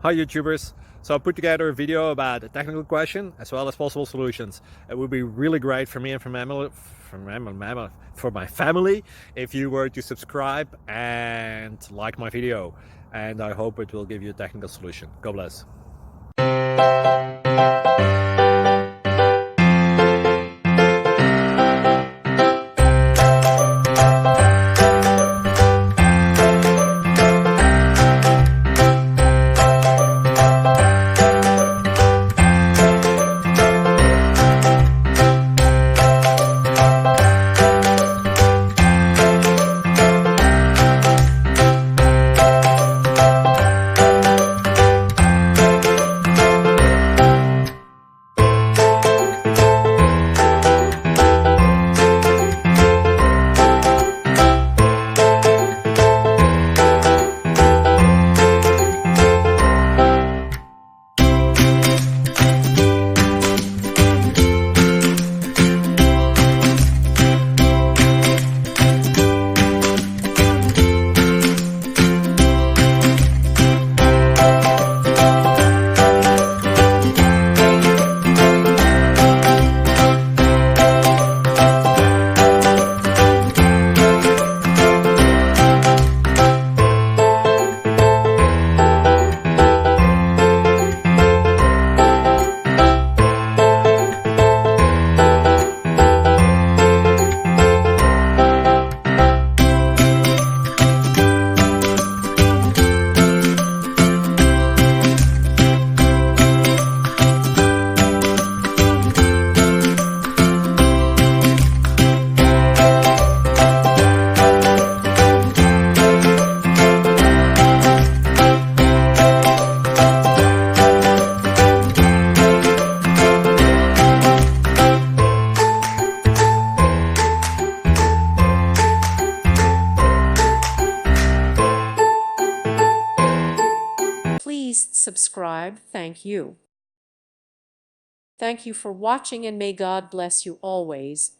Hi YouTubers! So I put together a video about a technical question as well as possible solutions. It would be really great for me and for my family if you were to subscribe and like my video, and I hope it will give you a technical solution. God bless. Please subscribe. Thank you. Thank you for watching, and may God bless you always.